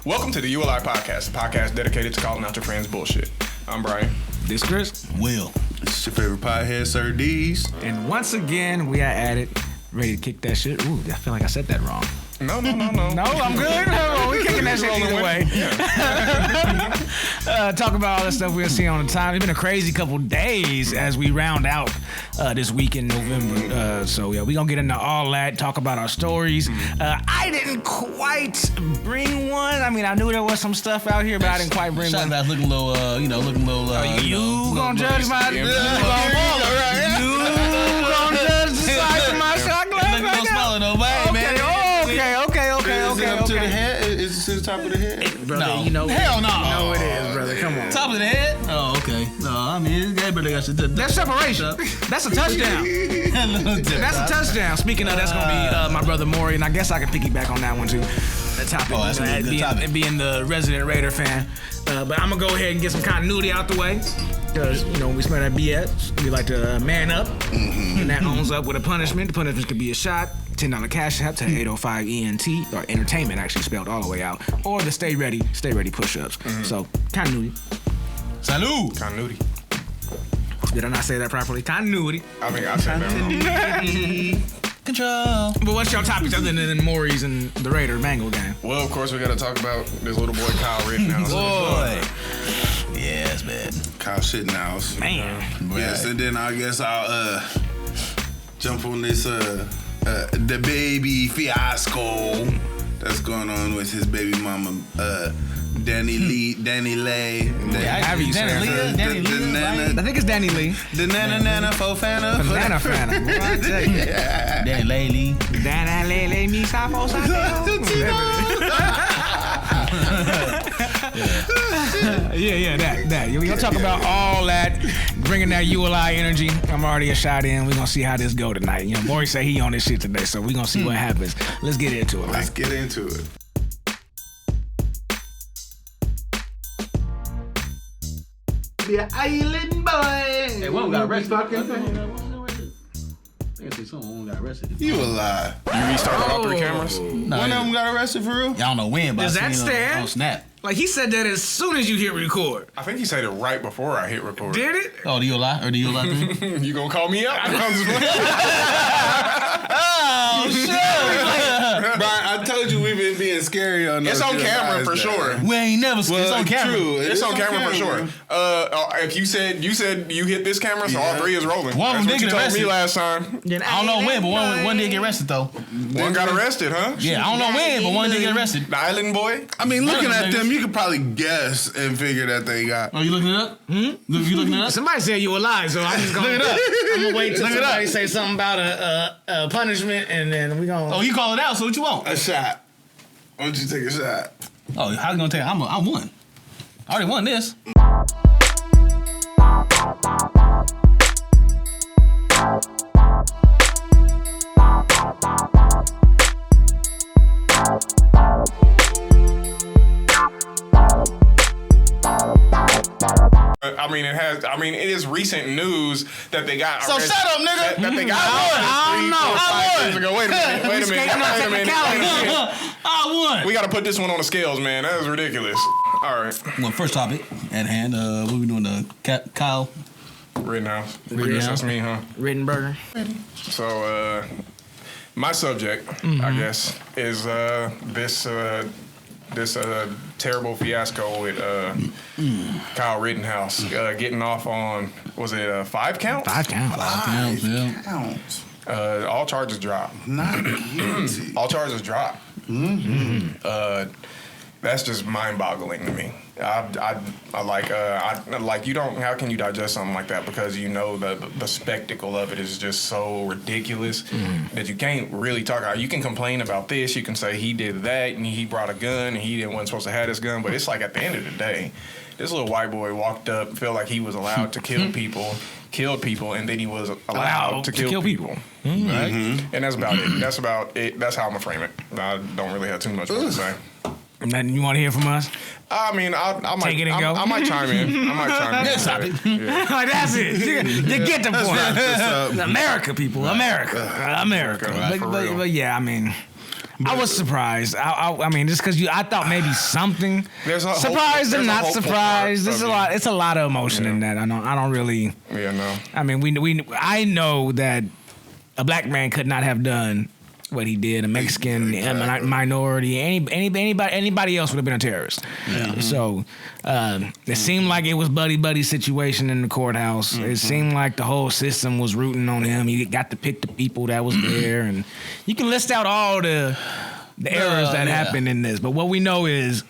Welcome to the ULI Podcast, a podcast dedicated to calling out your friends' bullshit. I'm Brian. This Chris. Will. It's your favorite pothead, Sir D's. And once again, we are at it, ready to kick that shit. Ooh, I feel like I said that wrong. No. No, I'm good. No, we kicking that shit either way. Talk about all the stuff we'll see on the time. It's been a crazy couple days as we round out this week in November. So yeah, we gonna get into all that. Talk about our stories. I didn't quite bring one. I mean, I knew there was some stuff out here, but I didn't quite bring one. Shot looking a little, looking a little. You gonna judge my? You gonna judge the size of my shot glass right now? No, man. Is it up to the head? Is it to the top of the head? Brother, No. you know. Hell no. You know it is, brother. Come on. Top of the head? Oh, okay. No, I mean, everybody got That's separation. That's a touchdown. That's a touchdown. Speaking of, that's gonna be my brother Maury, and I guess I can piggyback on that one too. The topic, that's a good topic. Being the resident Raider fan. But I'm gonna go ahead and get some continuity out the way. Because, when we smell that BS, we like to man up. And that owns up with a punishment. The punishment could be a shot, $10 cash app to 805-ENT, or entertainment actually spelled all the way out, or the stay ready push-ups. So, continuity. Salud. Continuity. Did I not say that properly? Continuity. I mean, I said that wrong. Control. But what's your topics other than Maury's and the Raider Bengal game? Well, of course, we got to talk about this little boy Kyle Rittenhouse. Boy. Yes, man. Kyle Shittenhouse. Man. Yes, and then I guess I'll jump on this the baby fiasco that's going on with his baby mama, Danileigh. Danileigh. I think it's Danileigh. The nana fofana. Banana Fana. Danileigh. Danileigh me safo Yeah, that. We gonna talk about all that, bringing that ULI energy. I'm already a shot in. We gonna see how this go tonight. Maury say he on this shit today, so we gonna see what happens. Let's get into it. Let's get into it. The island boy. Hey, one got arrested. Someone got arrested. You a lie. You restarted all three cameras? No, One of them got arrested for real? Y'all know when, but Does I that seen stand? on Snap. Like he said that as soon as you hit record. I think he said it right before I hit record. Did it? Oh, do you lie? Or do you lie thing? You gonna call me up? Oh, shit. Brian, I told you we've been being scary on It's on camera for sure. We ain't never scared. It's on camera. True. It's on camera for sure. If you said you hit this camera, so all three is rolling. One of them That's what did you get told me arrested. last time. I don't know when, but one did get arrested, though. One got arrested, huh? Yeah, I don't know when, but one did get arrested. The island boy. I mean, looking One of at them them, you could probably guess and figure that they got. Oh, you looking it up? You looking it up? Somebody said you were lying, so I'm just gonna Look it up. I'm gonna wait till Look it somebody up. say something about a punishment, and then we gonna. Oh, you call it out, so what you want? A shot. Why don't you take a shot? Oh, how you gonna take it? I won. I already won this. It is recent news that they got So arrested. shut up, nigga. That they got arrested 3, 4, 5 years ago. Wait a minute. I won. We got to put this one on the scales, man. That is ridiculous. All right. Well, first topic at hand. What we doing? Kyle. Rittenhouse. Rittenhouse. That's me, huh? Rittenberger. So, my subject, I guess, is this terrible fiasco with Kyle Rittenhouse getting off on, was it 5 counts? 5 counts. 5 counts, yeah. Counts. All charges dropped. Not guilty. All charges dropped. That's just mind-boggling to me. I like you don't. How can you digest something like that? Because the spectacle of it is just so ridiculous that you can't really talk about. You can complain about this. You can say he did that and he brought a gun and he wasn't supposed to have this gun. But it's like at the end of the day, this little white boy walked up, felt like he was allowed to kill people, killed people, and then he was allowed to kill people. Right? And that's about it. That's about it. That's how I'm gonna frame it. I don't really have too much more to say. Nothing you want to hear from us? I mean, I might Take it and go. I might chime in. That's it. Yeah. Like, that's it. You get the point. America, people. America. Right, for real. But yeah, I mean, I was surprised. I mean, just because I thought maybe something. There's a surprised and not surprised. There's a you. lot. It's a lot of emotion in that. I don't really. Yeah, no. I mean, I know that a black man could not have done what he did. A Mexican, a minority, anybody else would have been a terrorist. Yeah. So it seemed like it was buddy situation in the courthouse. It seemed like the whole system was rooting on him. He got to pick the people that was there, and you can list out all the errors that happened in this. But what we know is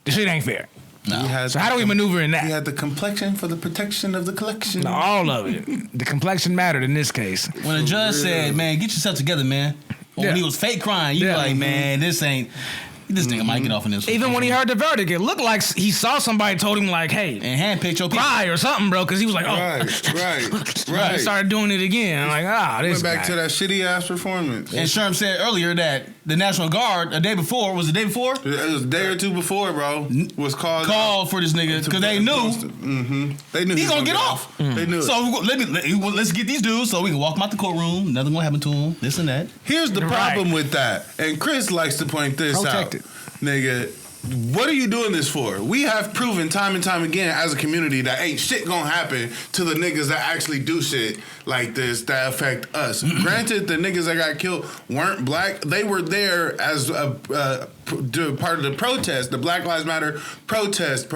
the shit ain't fair. No. So how do we maneuver in that? He had the complexion for the protection of the collection. No, all of it. The complexion mattered in this case. When the judge said, "Man, get yourself together, man," when he was fake crying, you like, "Man, this nigga might get off in this." Even when he heard the verdict, it looked like he saw somebody told him like, "Hey, and handpicked your cry or something, bro," because he was like, "Oh, right." He started doing it again. I'm like, this went back guy. to that shitty ass performance. And Sherm said earlier that the National Guard the day before? It was a day day or two before, bro. Was called for this nigga because they knew. They knew he gonna get off. They knew. So let's get these dudes so we can walk them out the courtroom. Nothing gonna happen to them. This and that. Here's the problem with that, and Chris likes to point this out, nigga. What are you doing this for? We have proven time and time again as a community that ain't shit gonna happen to the niggas that actually do shit like this that affect us. Granted, the niggas that got killed weren't black. They were there as a part of the protest, the Black Lives Matter protesting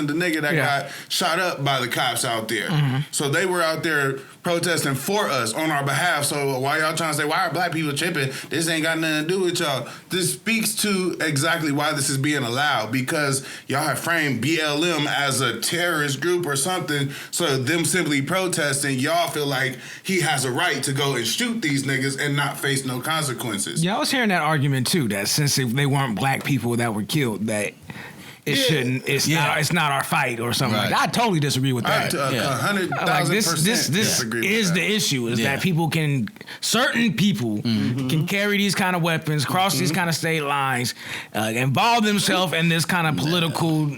the nigga that got shot up by the cops out there. So they were out there protesting for us on our behalf. So why y'all trying to say, why are black people tripping? This ain't got nothing to do with y'all. This speaks to exactly why this is being allowed, because y'all have framed BLM as a terrorist group or something. So them simply protesting, y'all feel like he has a right to go and shoot these niggas and not face no consequences. Yeah, I was hearing that argument too, that since they weren't black people that were killed, that it shouldn't. It's not our fight or something like that. I totally disagree with that. 100,000% this is the issue, is that certain people can carry these kind of weapons, cross these kind of state lines, involve themselves in this kind of political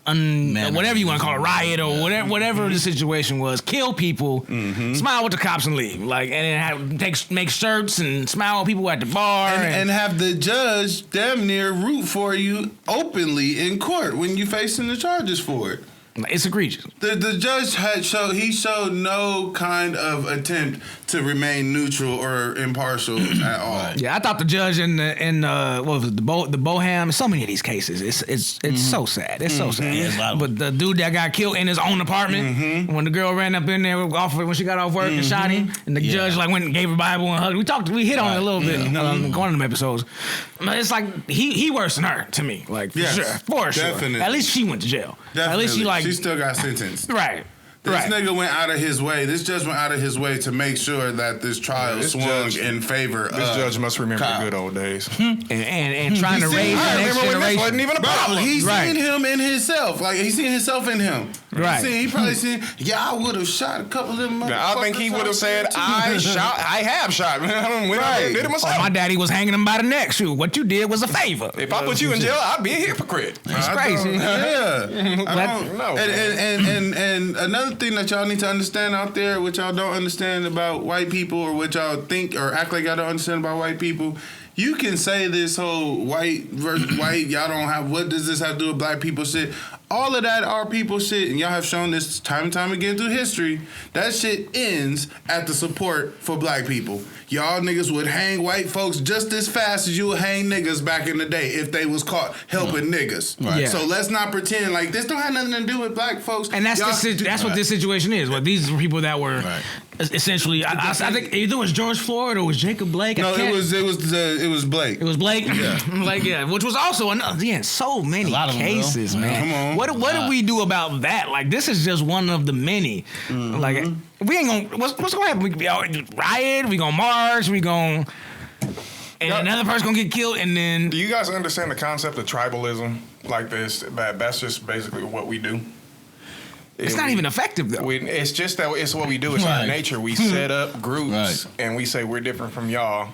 whatever you want to call it, riot or whatever the situation was, kill people, smile with the cops and leave, and then make shirts and smile at people at the bar, and have the judge damn near root for you openly in court when you facing the charges for it. It's egregious. The judge showed no kind of attempt to remain neutral or impartial at all. Yeah, I thought the judge in what was it, the Boham, so many of these cases, it's so sad. It's so sad. Yeah, but the dude that got killed in his own apartment, when the girl ran up in there when she got off work and shot him, and the judge went and gave her Bible and hugged. We hit on it a little bit in one of them episodes. It's like he worse than her to me, for sure. Definitely. At least she went to jail. Definitely. At least she still got sentenced. Right. This nigga went out of his way. This judge went out of his way to make sure that this trial swung in favor of. This judge must remember the good old days. And trying to raise the next generation. Wasn't even a problem. He's seen him in himself. Like, he's seen himself in him. Right. He probably seen, I would have shot a couple of them motherfuckers. I think he would have said, I have shot. I did it myself. My daddy was hanging him by the neck. Shoot, what you did was a favor. If I put you in jail, I'd be a hypocrite. It's crazy. I don't know. And another thing that y'all need to understand out there, which y'all don't understand about white people, or what y'all think or act like y'all don't understand about white people, you can say this whole white versus white, y'all don't have, what does this have to do with black people shit? All of that are people shit, and y'all have shown this time and time again through history. That shit ends at the support for black people. Y'all niggas would hang white folks just as fast as you would hang niggas back in the day if they was caught helping niggas. Right. Yeah. So let's not pretend like this don't have nothing to do with black folks. And that's what this situation is. Well, these are people that were essentially. I think either it was George Floyd or it was Jacob Blake. No, it was Blake. It was Blake. Yeah, which was also so many cases, man. Come on. What do we do about that? Like, this is just one of the many. Like, we ain't gonna. What's gonna happen? We riot. We gonna march. We gonna. And another person gonna get killed, and then. Do you guys understand the concept of tribalism like this? That's just basically what we do. It's not even effective though. It's just that it's what we do. It's our nature. We set up groups and we say we're different from y'all,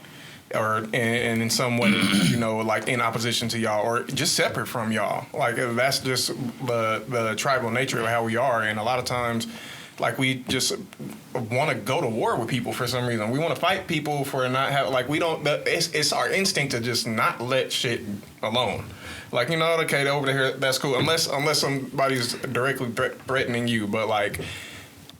or and in some way, like in opposition to y'all, or just separate from y'all. Like, that's just the tribal nature of how we are. And a lot of times, like we just want to go to war with people for some reason. We want to fight people for not have like we don't. It's our instinct to just not let shit alone. Like, you know, okay, over there, that's cool. Unless somebody's directly threatening you, but like.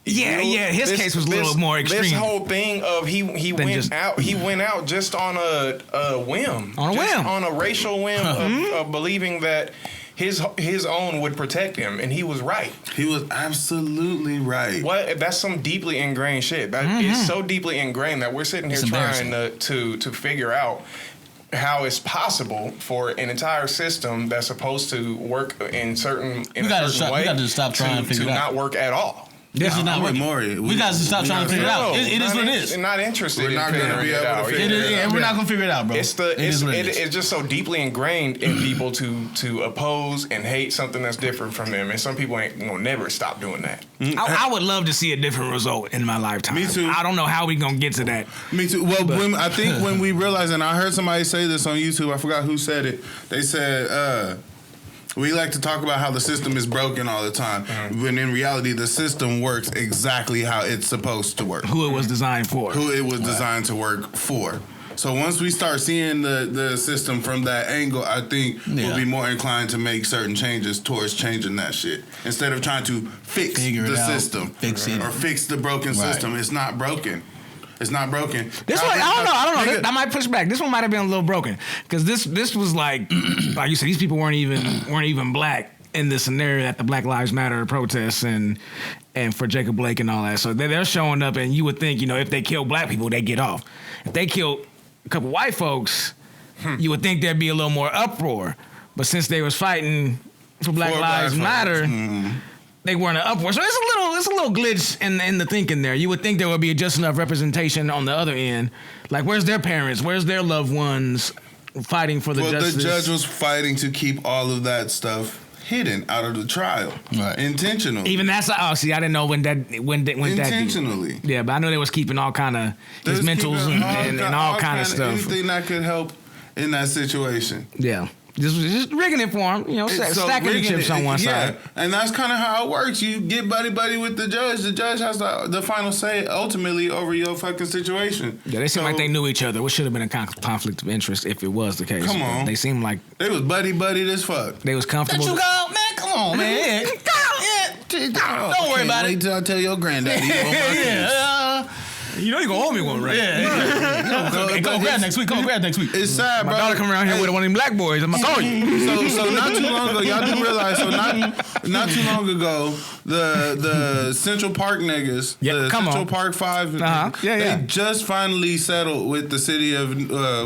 His case was a little more extreme. This whole thing of he went out just on a whim. On a racial whim of believing that his own would protect him, and he was right. He was absolutely right. What? That's some deeply ingrained shit. That is so deeply ingrained that we're sitting here trying to figure out how it's possible for an entire system that's supposed to work in a certain way. We got to stop trying to figure it out. Not work at all. This is not working. We got to stop trying to figure it out. It is what it is. We're not interested. We're not going to be able to figure it out. We're not going to figure it out, bro. It's just so deeply ingrained in people to oppose and hate something that's different from them, and some people ain't gonna never stop doing that. I would love to see a different result in my lifetime. Me too. I don't know how we gonna get to that. Me too. Well, I think when we realized, and I heard somebody say this on YouTube, I forgot who said it. They said. We like to talk about how the system is broken all the time, when in reality the system works exactly how it's supposed to work. Who it was designed for. Who it was designed to work for. So once we start seeing the system from that angle, I think we'll be more inclined to make certain changes towards changing that shit. Instead of trying to fix the system. Fix it. Or fix the broken system. It's not broken. It's not broken. This one, I don't know. I might push back. This one might have been a little broken because this was like you said, these people weren't even black in the scenario at the Black Lives Matter protests and for Jacob Blake and all that. So they're showing up, and you would think, if they kill black people, they get off. If they killed a couple white folks, you would think there'd be a little more uproar. But since they was fighting for Black Lives Matter. They weren't an uproar. So it's a little glitch in the thinking there. You would think there would be just enough representation on the other end. Like, where's their parents? Where's their loved ones fighting for the justice? The judge was fighting to keep all of that stuff hidden out of the trial, intentionally. Even that's I didn't know when that intentionally. Yeah, but I know they was keeping all kind of his mentals and all kind of stuff. Anything that could help in that situation. Yeah. Just rigging it for him, stacking the chips on one side. And that's kind of how it works. You get buddy with the judge. The judge has the final say ultimately over your fucking situation. Yeah, they seem like they knew each other, which should have been a conflict of interest if it was the case. Come on. They seemed like... They was buddy as fuck. They was comfortable. Let you go, man. Come on, man. Don't worry about it. Wait till I tell your granddaddy. You know you gonna owe me one, right? Yeah. Go grab next week. It's sad, bro. My daughter come around here with one of them black boys. I'm gonna call you. So not too long ago, y'all do realize. So not too long ago, the Central Park niggas, Central Park 5, they just finally settled with the city of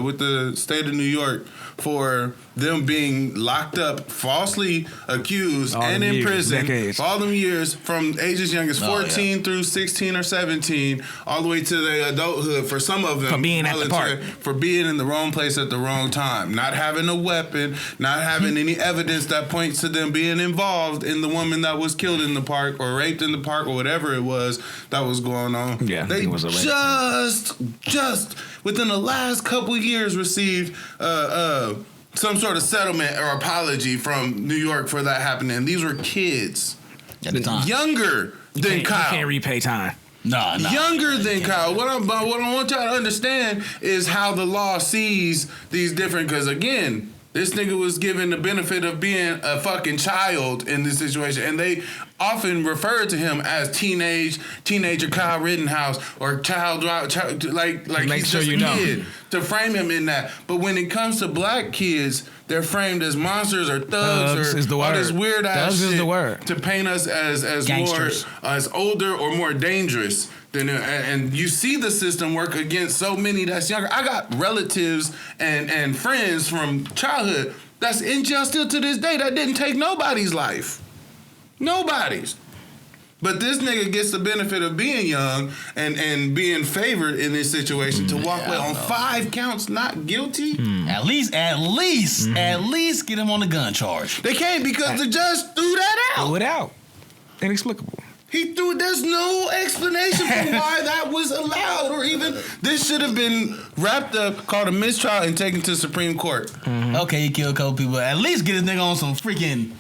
with the state of New York for them being locked up, falsely accused, and in prison for all them years, from ages young as 14 through 16 or 17, all the way to their adulthood. For some of them, for being at the park, for being in the wrong place at the wrong time, not having a weapon, not having any evidence that points to them being involved in the woman that was killed in the park or raped in the park or whatever it was that was going on. Yeah, they was just within the last couple years received some sort of settlement or apology from New York for that happening. These were kids at the time, younger than Kyle. You can't repay time. No. Younger than Kyle. What I want y'all to understand is how the law sees these different. Because again, this nigga was given the benefit of being a fucking child in this situation, and they often refer to him as teenager Kyle Rittenhouse or child like he's just a kid, to frame him in that. But when it comes to black kids, they're framed as monsters or thugs or all this weird ass shit to paint us as gangsters, more as older or more dangerous. And you see the system work against so many that's younger. I got relatives and friends from childhood that's in jail still to this day that didn't take nobody's life. Nobody's. But this nigga gets the benefit of being young and being favored in this situation to walk away on 5 counts not guilty. At least get him on the gun charge. They can't because the judge threw that out. Threw it out. Inexplicable. There's no explanation for why that was allowed, or even this should have been wrapped up, called a mistrial, and taken to Supreme Court. Mm-hmm. Okay, he killed a couple people. At least get his nigga on some freaking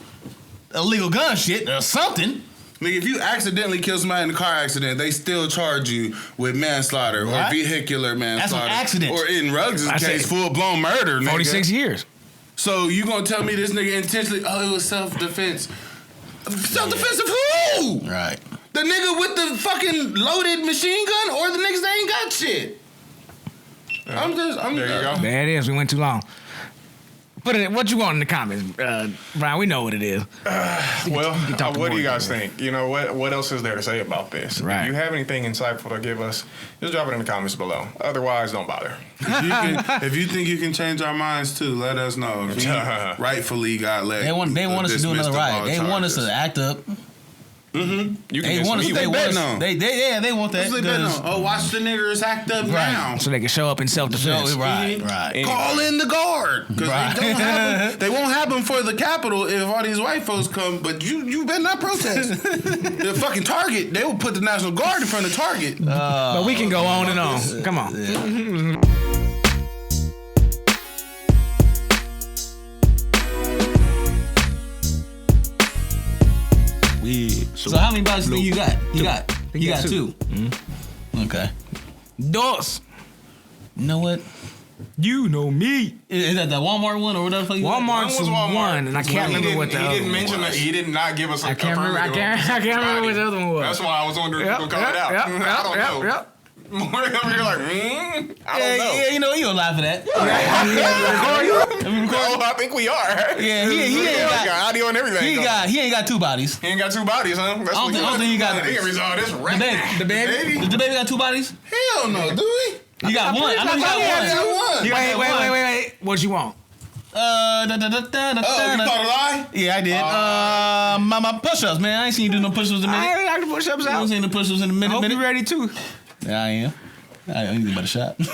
illegal gun shit or something. Nigga, if you accidentally kill somebody in a car accident, they still charge you with manslaughter or vehicular manslaughter. That's an accident. Or in Ruggs' case, full-blown murder, nigga. 46 years. So you gonna tell me this nigga intentionally, oh, it was self-defense. Self-defense of who? Right. The nigga with the fucking loaded machine gun or the niggas that ain't got shit? I'm There you go. There it is. We went too long. Put it. What you want in the comments, Brian? We know what it is. Well, talk what do you more guys think? You know, what else is there to say about this? Right. If you have anything insightful to give us, just drop it in the comments below. Otherwise, don't bother. If you think you can change our minds too, let us know. If you rightfully got let. They want us to do another riot. They want us to act up. Mm-hmm. You can They want us. They want us. They want that. Oh, watch the niggers act up now. So they can show up in self-defense. Right. Call in the guard. Because they won't happen for the Capitol if all these white folks come, but you better not protest. The fucking Target, they will put the National Guard in front of Target. But we can go on and on. Come on. Yeah. So how many bodies do you got? You got two. Mm-hmm. Okay. Dos. You know what? You know me. Is that the Walmart one or whatever? Walmart's one, and I can't remember what the other one was. He didn't mention that. He did not give us. I can't remember what the other one was. That's why I was wondering who called it out. I don't know. Yep. More over here like, I don't know. Yeah, you know, you don't lie for that. Oh, I think we are. Yeah, he ain't got audio and everything. He ain't got two bodies. He ain't got two bodies, huh? That's I don't think he got. He can resolve this right The now. baby. Does the baby got two bodies? Hell no, do we? You got one. I know you got one. Wait. What you want? Oh, you called a lie? Yeah, I did. My push-ups, man. I ain't seen you do no push-ups in a minute. I ain't like the push-ups I out. ain't seen the push-ups in a minute. Hope you ready too. Yeah, I am. I ain't even about a shot. Yeah,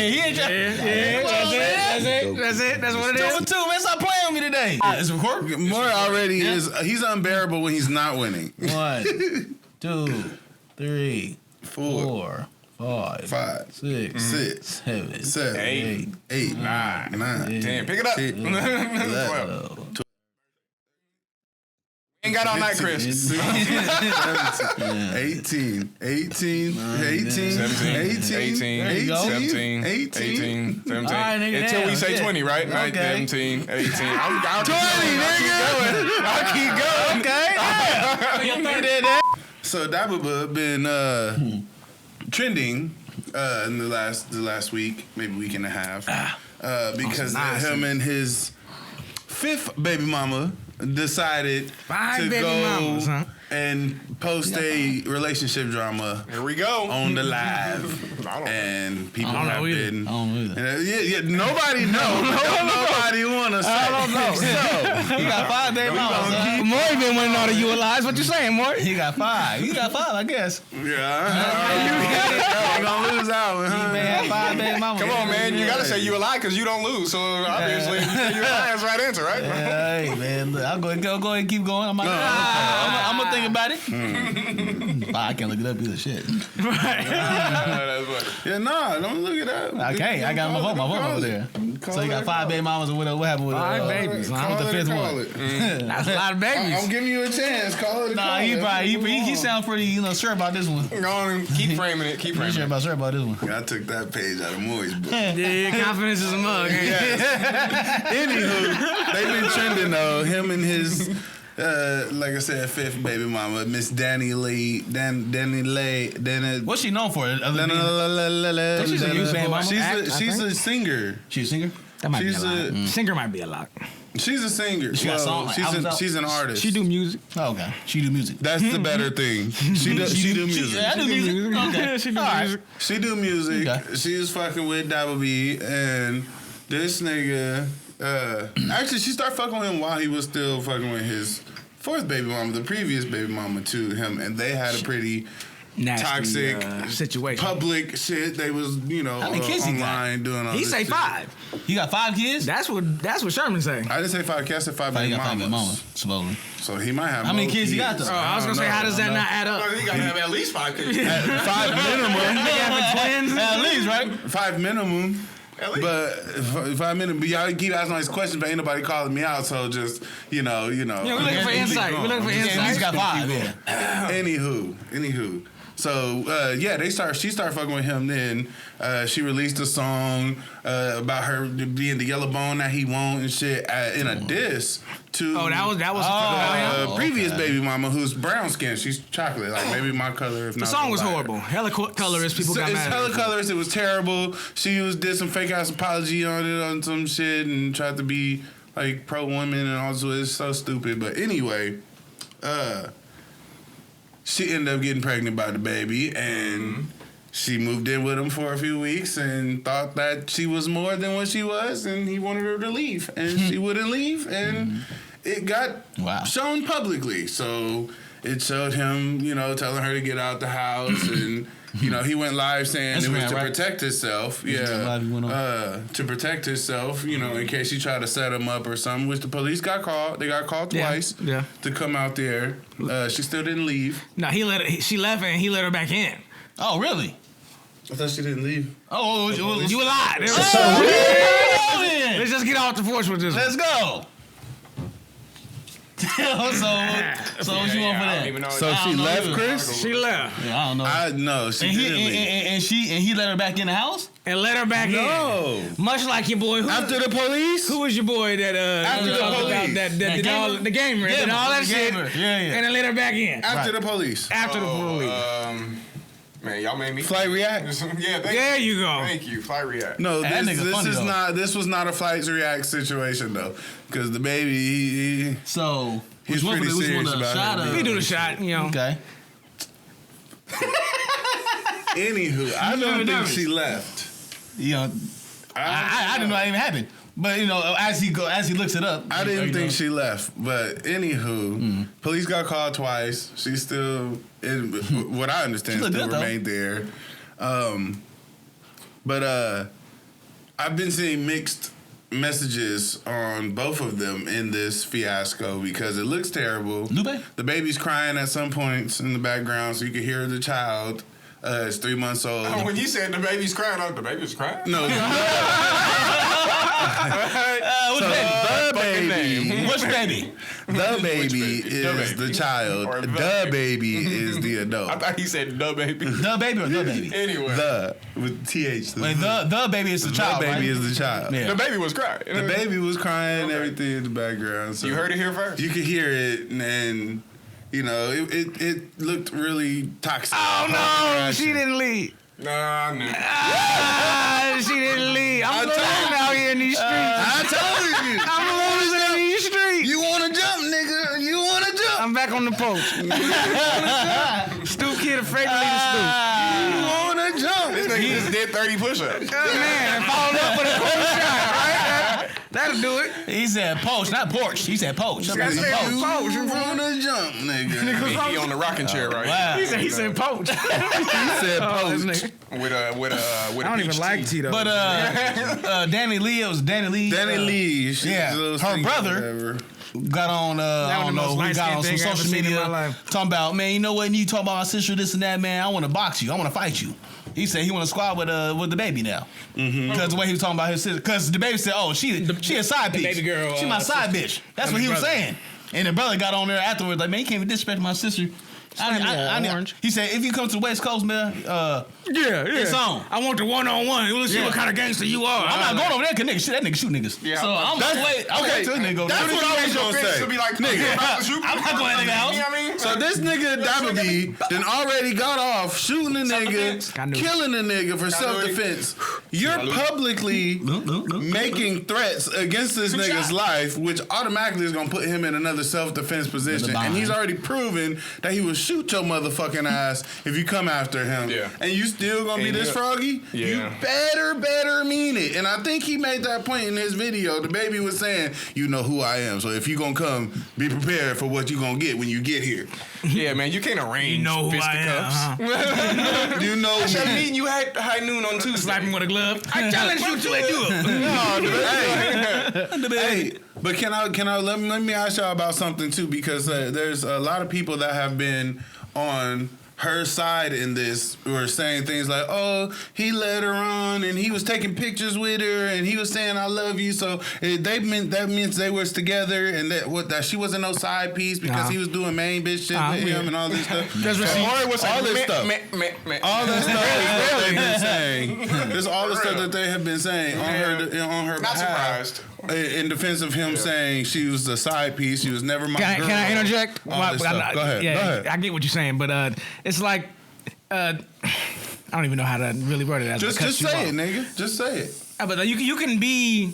he ain't trying. That's it. That's what it is. Number two, man, stop playing with me today. It's recording. More already is, he's unbearable when he's not winning. 1, 2, 3, 4, 5, 6, 7, 8, 9, 10. Pick it up. 12. Ain't got all night, Chris. 18, 17. Until we say 20, right? Okay. 17, 18. I'll 20, nigga. I'll keep going. Okay. So Dababy been trending in the last week, maybe week and a half, because him and his fifth baby mama decided to go and post a relationship drama. Here we go on the live, and people have been. I don't know either. Yeah, nobody knows. Nobody want to say. I don't know. So he got 5 baby mamas. Maury been winning all the ULIs. What you saying, Maury? He got 5. You got 5, I guess. Yeah, you gonna lose out. He may have 5 baby mamas. Come on, man. You gotta say you a lie because you don't lose. So obviously, you say you a lie. That's the right answer, right? Hey, man. Look, I'll go ahead and keep going. I'm gonna think about it. I can't look it up either. Shit. Yeah, nah, don't look it up. I can't. I got my phone over there. So you got 5 baby mamas or whatever. What happened with 5 babies. What's the 5th one? That's a lot of babies. I'm giving you a chance. Call it. Nah, he sounds pretty, sure about this one. Go on, keep framing it. Keep framing it. Sure about this one. I took that page out of Maury's book. Yeah, confidence is a mug. Anywho, they've been trending though. Him and his, like I said, fifth baby mama, Miss Danileigh. What's she known for? She's a youth band mama? She's a singer. She's a singer? That might be a lot. Singer might be a lot. She's a singer. She got songs. She's an artist. She do music. Oh, okay. She do music. That's the better thing. She do music. I do music. Okay. She do music. She do music. Okay. She's fucking with Dababy, and this nigga. Actually, she started fucking with him while he was still fucking with his fourth baby mama, the previous baby mama to him, and they had a pretty nasty, toxic situation. public shit. They was, How many kids he online doing all He this say shit. 5. He got 5 kids? That's what Sherman say. I didn't say 5 kids. I said 5 He baby got 5 mamas. mamas, supposedly. So he might have How many more kids he got, though? Oh, I was gonna say, how does that not add up? He gotta have at least 5 kids. 5 minimum. They having twins? At least, right? 5 minimum. At least. But if I'm in, but y'all keep asking all these questions, but ain't nobody calling me out. So just you know. Yeah, we're looking for insight. We're looking for Yeah, insight. at least got 5. Yeah. Anywho. So she started fucking with him. Then she released a song about her being the yellow bone that he won't and shit in a diss to. Oh, that was previous baby mama who's brown skin. She's chocolate, like maybe my color. If the not song was lighter. horrible. Hella colorist. People got It's mad. hella colors. It was terrible. She did some fake ass apology on it on some shit and tried to be like pro woman and also it's so stupid. But anyway, she ended up getting pregnant by the baby and she moved in with him for a few weeks and thought that she was more than what she was and he wanted her to leave and she wouldn't leave and it got shown publicly. So it showed him, telling her to get out the house and he went live saying it was to protect himself. To protect himself, in case she tried to set him up or something, which the police got called. They got called twice to come out there. She still didn't leave. No, she left and he let her back in. Oh, really? I thought she didn't leave. Oh, you lied. Let's just get off the porch with this. Let's go. so what you want for that? So she left, Chris? She left. Yeah, I don't know. I know. She didn't leave. And he let her back in the house? And let her back in. Much like your boy. After the police? Who was your boy that After the police. that did all the gamer and all that shit? Yeah. And then let her back in. After the police. After the police. Man, y'all made me Flight React. There you go. Thank you, Flight React. No, this was not a Flight React situation though, because the baby he's pretty serious about it. He do the shot, Okay. Anywho, I don't think she left. I didn't know that even happened. But as he looks it up, I didn't think she left. But anywho, police got called twice. She's still, what I understand, still remained there. But I've been seeing mixed messages on both of them in this fiasco because it looks terrible. Lupe? The baby's crying at some points in the background, so you can hear the child. It's 3 months old. Oh, when you said the baby's crying, the baby's crying? No. Which baby? The baby is the child. The baby is the adult. I thought he said the baby. The baby or the baby? Anyway. The with TH. Wait, the baby is the child. The baby right? is the child. Yeah. The baby was crying. The baby was crying, everything in the background. So You heard it here first? You could hear it, and it looked really toxic. Oh no, she didn't leave. Nah, She didn't leave. I'm losing out here in these streets. I told you. I'm losing in these streets. You want to jump, nigga? You want to jump? I'm back on the poach. Stoop kid afraid to leave the stoop. You want to jump? This nigga just did 30 push-ups. Man, followed up with a cold shot, right? That'll do it. He said poach, not porch. He said poach. You want to jump, nigga? He on the rocking chair, right? Wow. He said poach. He said poach. With I don't even like Tito. But Danileigh, it was Danileigh. Danileigh. Her brother got on, I don't know, we got on some social media talking about, man, you know what, you talk about my sister, this and that, man, I want to box you. I want to fight you. He said he want to squad with the baby now. Because the way he was talking about his sister. Because the baby said, oh, she a side bitch. Baby girl. She my side bitch. That's what he was saying. And the brother got on there afterwards like, man, you can't even disrespect my sister. He said, if you come to the West Coast, man, it's on. I want the one-on-one. Let's see what kind of gangster you are. I'm not going over there because that nigga shoot niggas. Yeah, so I'm wait till this nigga go. That's what I was gonna say. To be like, Nigga, I'm not going to nigga house. You know what I mean? So this nigga Dababy then already got off shooting a nigga, killing a nigga for self-defense. You're publicly making threats against this nigga's life, which automatically is gonna put him in another self-defense position. And he's already proven that he was shoot your motherfucking ass if you come after him. Yeah. And you still gonna be this froggy? Yeah. You better mean it. And I think he made that point in his video. The baby was saying, you know who I am. So if you gonna come, be prepared for what you gonna get when you get here. Yeah, man, you can't arrange You know who fisticuffs. I am, You know I should me. meet you at high noon on Tuesday. Slap him with a glove. I challenge you to a duel. Hey, but can I let me ask y'all about something too, because there's a lot of people that have been on her side in this, who are saying things like, oh, he led her on and he was taking pictures with her and he was saying I love you, so that means they was together, and that she wasn't no side piece because he was doing main bitch shit with him and all this stuff. That's what all this stuff. All that stuff that they've been saying. There's all the stuff that they have been saying on her Not behalf. surprised. In defense of him saying she was the side piece, she was never my girl. Can I interject? All this stuff. Go ahead. Yeah, Go ahead. I get what you're saying, but it's like I don't even know how to really word it. Just say it, nigga. Just say it. But you can be.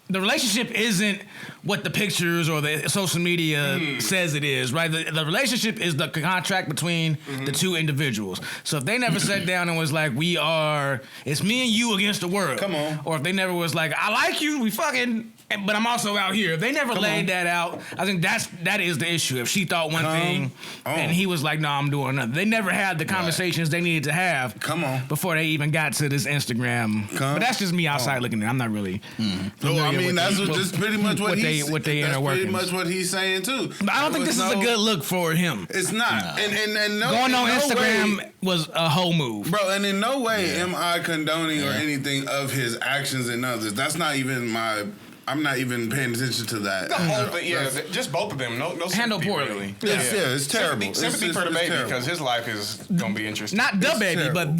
The relationship isn't what the pictures or the social media says it is, right? The relationship is the contract between the two individuals. So if they never sat down and was like, it's me and you against the world. Come on. Or if they never was like, I like you, we fucking, but I'm also out here. If they never laid that out, I think that is the issue. If she thought one thing and he was like, no, I'm doing another. They never had the conversations they needed to have before they even got to this Instagram. But that's just me outside looking at it. I'm not really. I mean, that's just pretty much what they inner workings. Pretty much what he's saying too. But I don't think this is a good look for him. It's not. And no, going on Instagram was a whole move, bro. And in no way am I condoning or anything of his actions and others. That's not even I'm not even paying attention to that. The whole thing, just both of them. No handle sympathy, poorly. Really. It's terrible. Sympathy for the baby, because his life is gonna be interesting. Not the baby, terrible. but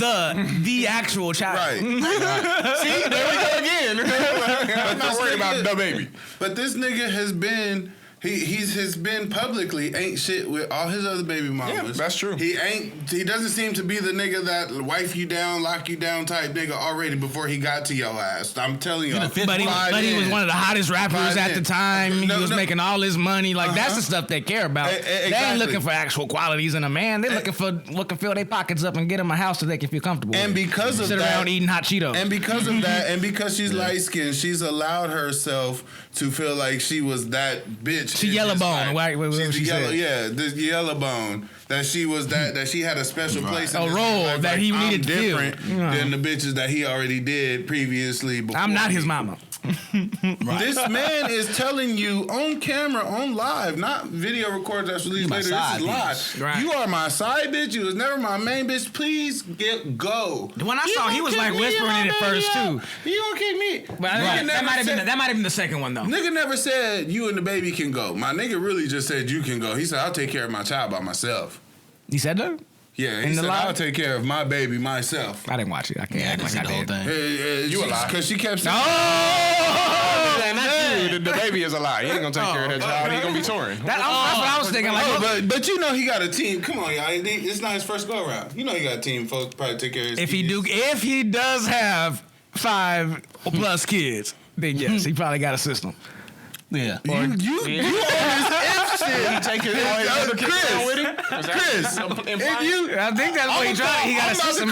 the actual child. Right. See, there we go again. I'm not worried about the baby. But this nigga has been. He's been publicly ain't shit with all his other baby mamas. Yeah, that's true. He doesn't seem to be the nigga that wife you down, lock you down type nigga already before he got to your ass. I'm telling you. But he was one of the hottest rappers at the time. He was making all his money. Like that's the stuff they care about. Exactly. They ain't looking for actual qualities in a man. They're looking for what can fill their pockets up and get them a house so they can feel comfortable. And because of sit that, around eating hot Cheetos. And because of that, and because she's light skinned, she's allowed herself to feel like she was that bitch. She yellow bone. She's the yellow, this yellow bone. That she was that she had a special place in a his role life, that he needed to feel different than the bitches that he already did previously. I'm not his mama. This man is telling you on camera, on live, not video recorded that's released later. This is live. Right. You are my side bitch. You was never my main bitch. Please go. When I saw, he was like whispering it at first too. You gonna kick me? But that might have been the second one though. Nigga never said you and the baby can go. My nigga really just said you can go. He said I'll take care of my child by myself. He said that? Yeah, he said I'll take care of my baby myself. I didn't watch it. I can't act like I did. You a lie. Because she kept saying, the baby is a lie. He ain't gonna take care of that child. He gonna be touring. That's what I was thinking. Like, but you know he got a team. Come on, y'all. It's not his first go around. You know he got a team. Folks probably take care of his if kids. he does have 5 or plus kids, then yes, he probably got a system. Yeah. You on this F shit. You take care of his other kids with him? Chris, if you, I think that's what he tried. He got a system.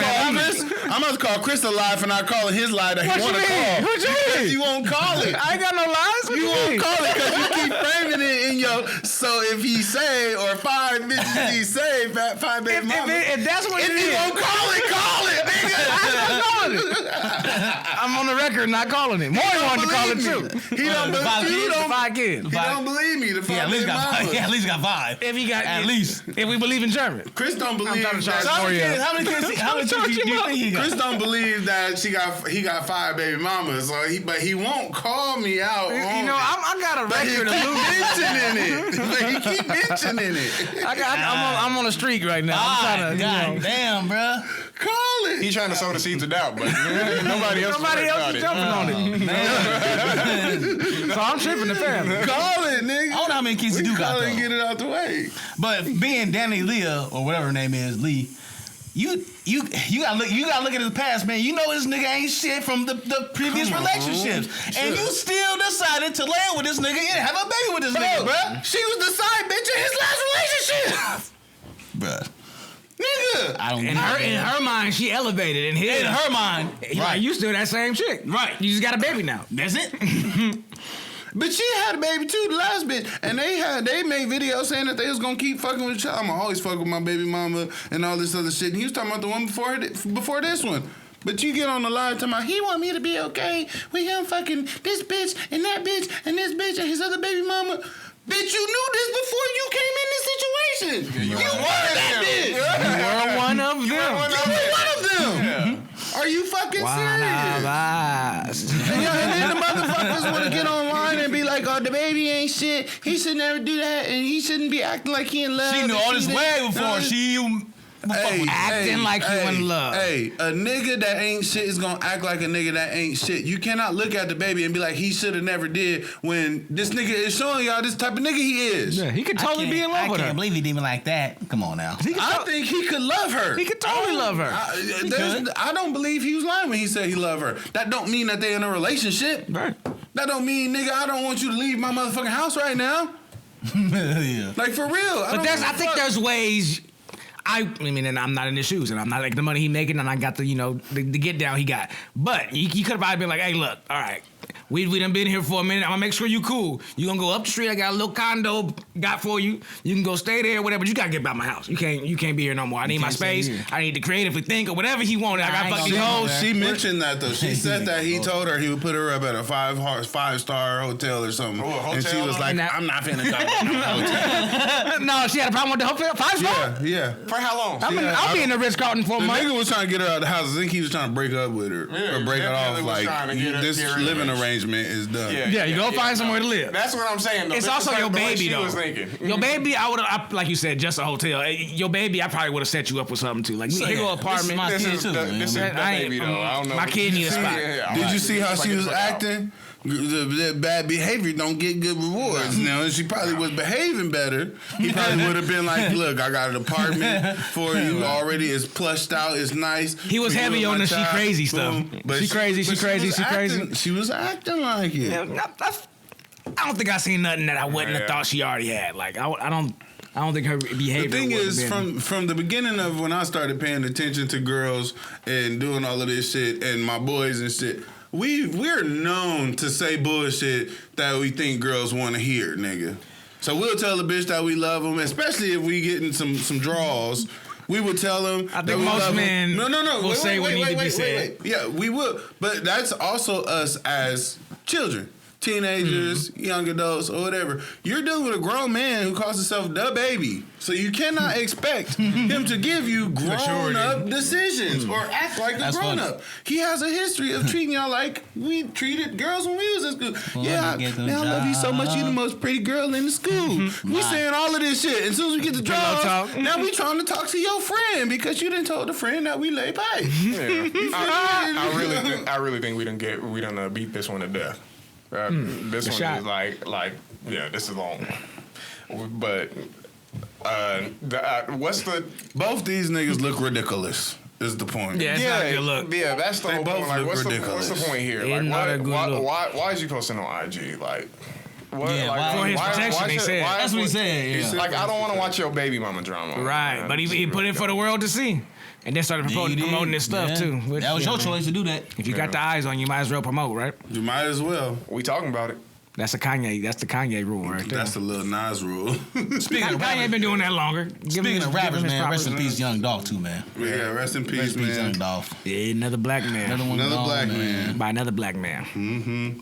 I'm about to call Chris a lie for not calling his lie that he want to call. What you mean? You won't call it. I ain't got no lies. You won't call it because you keep framing it in your. So if he say or 5 bitches he say 5 baby mamas. If that's what If it you is, won't call it, nigga. I'm calling it. I'm on the record not calling it. More wanted to call it too. He don't believe you. The 5 kids. He don't believe me. The 5 at least baby got 5. mamas. He at least got 5. If he got At least. if we believe in German. Chris don't believe trying to charge that. more, yeah. How many kids do you think he got? Chris don't believe that he got 5 baby mamas, so he won't call me out. I got a But he record keep of mentioning it. But he keep mentioning it. I'm on a streak right now. I'm trying to, God damn, bro. Call it. He's trying to sow the seeds of doubt, but nobody else is jumping on it. So I'm tripping the family. Call it, nigga. I don't know how many kids you do got, Call it and though. get it out the way. But being Danileigh or whatever her name is, Lee, you gotta look at his past, man. You know this nigga ain't shit from the previous relationships, and you still decided to land with this nigga and have a baby with this nigga, bro. She was the side bitch in his last relationship. Bruh. Nigga. I don't In her mind, she elevated. In her mind. Right. You still that same chick. Right. You just got a baby now. That's it. But she had a baby too, the last bitch, and they made videos saying that they was gonna keep fucking with each other. I'ma always fuck with my baby mama and all this other shit. And he was talking about the one before this one. But you get on the live talking about he want me to be okay with him fucking this bitch and that bitch and this bitch and his other baby mama. Bitch, you knew this before you came in this situation. You were that bitch. You were one of them. You were one of them. Yeah. Are you fucking serious? And then the motherfuckers want to get online and be like, oh, the baby ain't shit. He should never do that, and he shouldn't be acting like he in love. She knew all this way before. Acting like you in love. Hey, a nigga that ain't shit is gonna act like a nigga that ain't shit. You cannot look at the baby and be like, he should have never did, when this nigga is showing y'all this type of nigga he is. Yeah, he could totally be in love with her. I can't believe he did me like that. Come on now. I think he could love her. He could totally love her. I don't believe he was lying when he said he loved her. That don't mean that they in a relationship. Right. That don't mean, nigga, I don't want you to leave my motherfucking house right now. Yeah. Like, for real. But I think there's ways. I mean, and I'm not in his shoes, and I'm not like the money he making, and I got the the get down he got. But he could have probably been like, hey, look, all right, we done been here for a minute. I'm gonna make sure you cool. You gonna go up the street? I got a little condo got for you. You can go stay there, whatever. But you gotta get by my house. You can't be here no more. I need my space. I need to creatively think or whatever he wanted. I got fucking hoes. She mentioned that though. She said that he told her he would put her up at a 5-star hotel or something, and she was like, I'm not finna go to no hotel. No, she had a problem with the hotel. 5-star. Yeah. For how long? I'll be in the Ritz-Carlton for a The month. nigga was trying to get her out of the house. I think he was trying to break up with her or break it off. Like, this living arrangement is done. Yeah, you go find somewhere to live. That's what I'm saying. Though. It's also your baby, though. Your baby, I would have, like you said, just a hotel. Your baby, I probably would have set you up with something too. Like, here go apartment. This is the baby, though. I don't know. My kid need a spot. Did you see how she was acting? The bad behavior don't get good rewards. Now, and she probably was behaving better. He probably would have been like, look, I got an apartment for you already. It's plushed out. It's nice. He was heavy on the she crazy stuff. But she crazy. She was acting like it. I don't think I seen nothing that I wouldn't have thought she already had. Like, I don't think her behavior. The thing is, from the beginning of when I started paying attention to girls and doing all of this shit and my boys and shit, we're known to say bullshit that we think girls want to hear, nigga. So we'll tell the bitch that we love them, especially if we getting some draws. We would tell them. I think most men will say what need to be said. Yeah, we will. But that's also us as children. Teenagers, young adults, or whatever. You're dealing with a grown man who calls himself Dababy. So you cannot expect him to give you grown-up decisions or act like a grown-up. He has a history of treating y'all like we treated girls when we was in school. I love you so much. You the most pretty girl in the school. We saying all of this shit. As soon as we get the jobs, now we trying to talk to your friend because you done told the friend that we lay pipe. Yeah. I really think we done beat this one to death. This one is like this is long. But what's the? Both these niggas look ridiculous. Is the point? Yeah, it's not a good look. Yeah, that's the whole point. Like, what's the point here? Like, why is you posting on IG? Like, what? Yeah, like, for his protection, he said. That's what he said. Like, I don't want to watch your baby mama drama. Right, but he put it for the world to see. And then started promoting this stuff too. Which, that was your choice to do that. If you got the eyes on you, might as well promote, right? You might as well. We talking about it. That's the Kanye rule right there. That's the Lil Nas rule. Speaking of Kanye been doing that longer. Speaking of rappers, man, rest in peace, Young Dolph too, man. Yeah, rest in peace, man. Young Dolph. Yeah, another black man. Another black man. By another black man. Mm-hmm.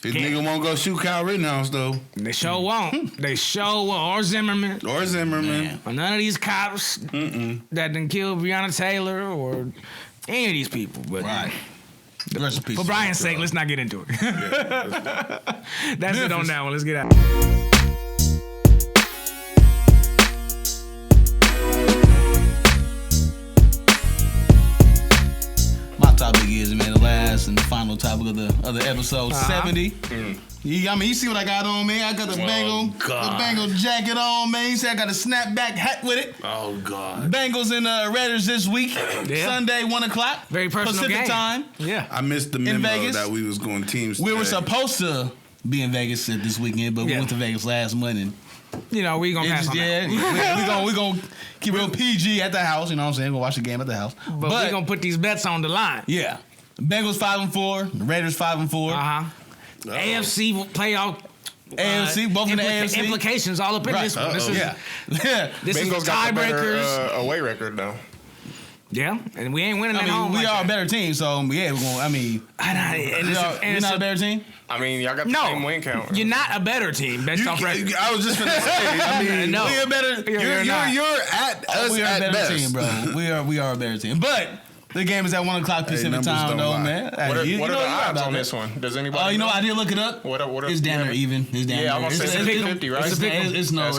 This nigga won't go shoot Kyle Rittenhouse, though. They sure won't. They sure won't. Or Zimmerman. Or none of these cops that done killed Breonna Taylor or any of these people. But right. For Brian's sake, let's not get into it. That's it on that one. Let's get out. Topic is, man, the last and the final topic of the episode 70. You see what I got on, man? I got the Bengals jacket on, man. You see I got a snapback hat with it. Oh God. Bengals and Raiders this week. Yeah. Sunday, 1:00. Very personal Pacific game. time. Yeah. I missed the memo that we was going teams. We were supposed to be in Vegas this weekend, but we went to Vegas last month and you know, we gonna pass on that. we gonna keep real PG at the house. You know what I'm saying? We'll watch the game at the house. But we gonna put these bets on the line. Yeah. Bengals 5-4. The Raiders 5-4. AFC playoff. AFC, both in the AFC. Implications all up in this one. This is Bengals the got the tiebreakers. better away record though. Yeah, and we ain't winning at home. We are a better team, so yeah, we're going. I mean, we're not a better team. I mean, y'all got the same win count. You're not a better team based off record. I was just gonna say. I mean, no, we're better. You're at us we are at a better best. team, bro. We are a better team, but. The game is at 1 o'clock Pacific time, though, man. What are the odds on this one? Does anybody? You know, I did look it up. What are, it's damn near even. It's damn I'm gonna say it's 50-50, right? It's no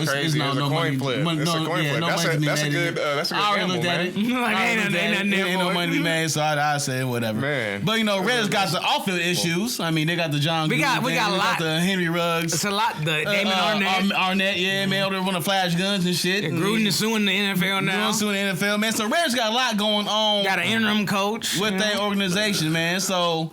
coin flip. It's a coin flip. That's a good gamble, man. Ain't no money to be made, so I say whatever. Man. But you know, Raiders got the off-field issues. I mean, they got the John. We got a lot. The Henry Ruggs. It's a lot. The Damon Arnett, yeah, man. They want to flash guns and shit. Gruden is suing the NFL now. Suing the NFL, man. So Raiders got a lot going on. Got an interim coach with their organization, man. So,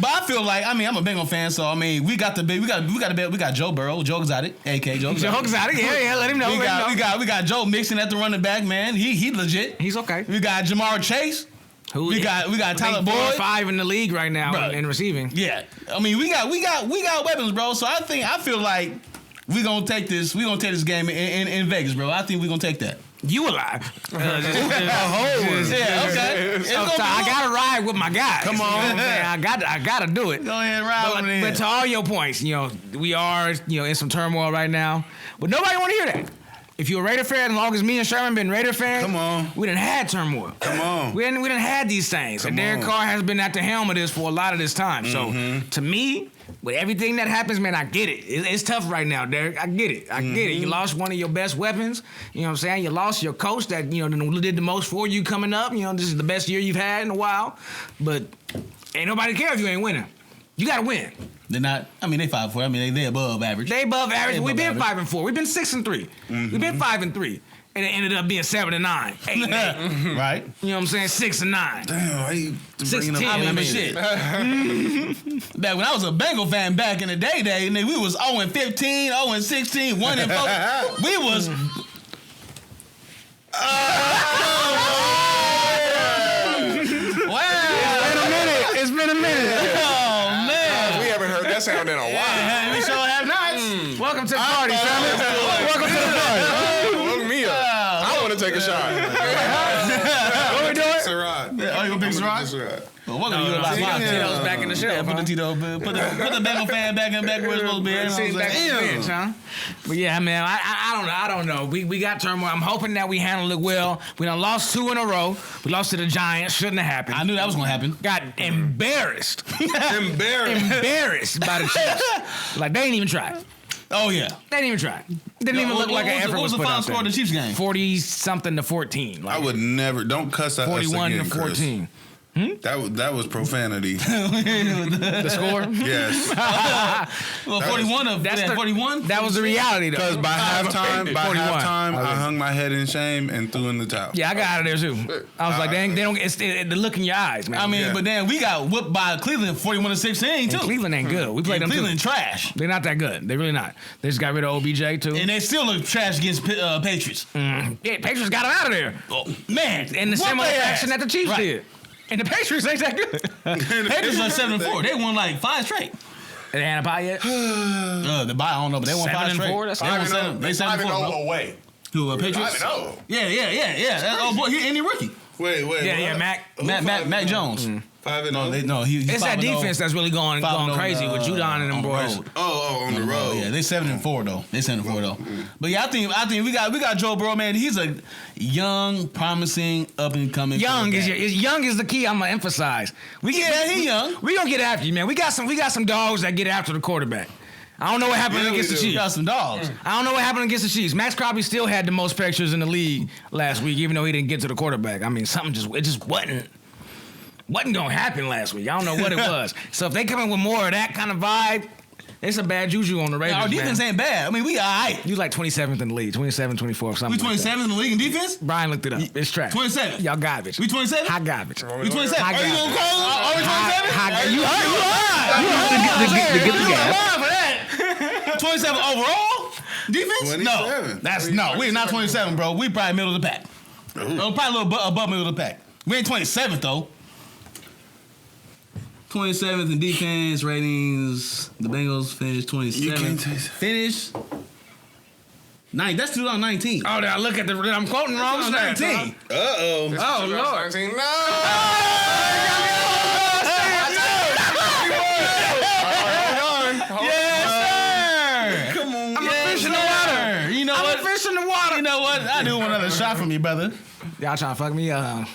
but I feel like, I mean, I'm a Bengal fan, so I mean, we got to bet. We got Joe Burrow, Joe Exotic, AK Joe Exotic. Yeah, let him know. We got Joe Mixon at the running back, man. He legit. He's okay. We got Jamar Chase. We got Tyler Boyd. 5 in the league right now in receiving. Yeah, I mean, we got weapons, bro. So I feel like we gonna take this game in Vegas, bro. I think we gonna take that. You alive? Okay. I gotta ride with my guys. Come on, I gotta do it. Go ahead, ride with me. But to all your points, you know, we are in some turmoil right now, but nobody want to hear that. If you're a Raider fan, as long as me and Sherman been Raider fans, come on, we done had turmoil. Come on, we done had these things, and Derek Carr has been at the helm of this for a lot of this time. So to me, with everything that happens, man, I get it. It's tough right now, Derek. I get it. You lost one of your best weapons. You know what I'm saying? You lost your coach that did the most for you coming up. You know, this is the best year you've had in a while. But ain't nobody care if you ain't winning. You gotta win. They're not. I mean, they 5-4. I mean, they above average. They above average. We've been 5-4. We've been 6-3. We've been 5-3. And it ended up being 7-9, 8-8. Right. You know what I'm saying? 6-9. Damn, why you bringing up? I mean, shit. Back when I was a Bengal fan back in the day, we was 0-15, 0-16, 1-4. We was. Wow. It's been a minute. Oh man. We haven't heard that sound in a while. We sure have not. Welcome to the party, Simon. Welcome to the party. Look me up. I want to take a shot. What we doing? Siraj. Oh, you gonna pick Siraj? Well, welcome to Tito's back in the show. Put the Tito, put the Bengal fan back where it's supposed to be. You know what I'm saying? Huh? But yeah, man, I don't know. We got turmoil. I'm hoping that we handled it well. We done lost 2 in a row. We lost to the Giants. Shouldn't have happened. I knew that was gonna happen. Got embarrassed. Embarrassed by the Chiefs. Like they didn't even try. Oh yeah, they didn't even try. Didn't even look like an effort. What was the final score of the Chiefs game? 40-something to 14. I would never. Don't cuss at us again, 41 to 14. That was profanity. The score? Yes. Well, 41 of that's 41. That was the reality, though. Because by halftime, I hung my head in shame and threw in the towel. Yeah, I got out of there too. I was like, they don't. It's the look in your eyes, man. I mean, but then we got whooped by Cleveland 41-16 too. And Cleveland ain't good. We played them Cleveland too. trash. They're not that good. They're really not. They just got rid of OBJ too. And they still look trash against Patriots. Yeah, Patriots got them out of there. Oh, man, in the similar action that the Chiefs did. And the Patriots ain't that good. Patriots are 7-4. They won like 5 straight. They had a bye yet? The bye, I don't know, but they won 5 straight. 7-4. That's 7-4. They 7-4 away. Who? Patriots? 5-0. Yeah. Oh boy, he any rookie. Wait. Yeah, Mac Jones. 5-0. No, he's it's that defense that's really going crazy with Judon and them boys. On the road. Yeah, they 7-4 though. But yeah, I think we got Joe Burrow, man. He's a young, promising, up and coming. Young is the key. I'm gonna emphasize. He's young. We gonna get after you, man. We got some dogs that get after the quarterback. I don't know what happened against the Chiefs. Got some dogs. I don't know what happened against the Chiefs. Max Crosby still had the most pictures in the league last week, even though he didn't get to the quarterback. I mean, something just wasn't gonna happen last week. I don't know what it was. So if they come in with more of that kind of vibe, it's a bad juju on the Raiders. Our defense ain't bad. I mean, we all right. You like 27th in the league, 27, 24, something. We 27th in the league in defense? Brian looked it up. It's trash. 27. Y'all garbage. We 27? Hot garbage. We 27. Are you gonna call them? Are we 27? You are. You are. 27 overall? Defense? 27. No. We're not 27, bro. We probably middle of the pack. Probably a little above middle of the pack. We ain't 27th, though. 27th in defense ratings. The Bengals finished 27th. You can't say Finish. That's 2019. Oh, did I look at I'm quoting wrong stats. 19. Uh-oh. Oh, Lord. Come on. I'm a fish in the water. You know what? I'm a fish in the water. You know what? I do want another shot from you, brother. Y'all trying to fuck me up.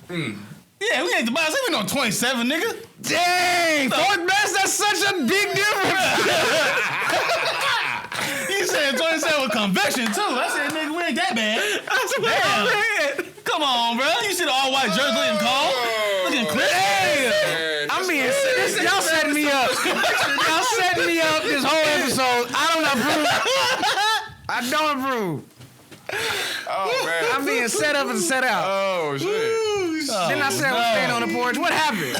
Yeah, we ain't the boss. We no 27, nigga. Dang, fourth best, that's such a big difference. You said 27 with conviction, too. I said, nigga, we ain't that bad. Damn. Come on, bro. You see the all-white jersey looking cold? Looking crisp? I'm being serious. Y'all setting me up. Y'all setting me up this whole episode. I don't approve. Oh, man. I'm being set up and set out. Oh, shit. Then I said I was standing on the porch. What happened?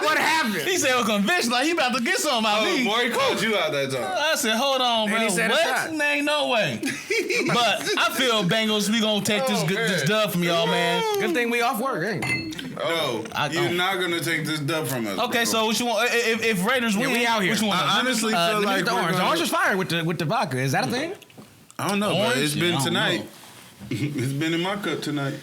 What happened? He said with conviction, like he about to get something out of me. Boy, he called you out that time. I said, hold on, bro. he said What? Ain't no way. But I feel Bengals, we gonna take this dub from y'all, man. Good thing we off work, ain't it? No, you're not gonna take this dub from us. Okay, so what you want? If Raiders win, we out here. What you want? I honestly feel like the orange. The orange is fire with the vodka. Is that a thing? I don't know, but it's been I don't tonight. know. It's been in my cup tonight.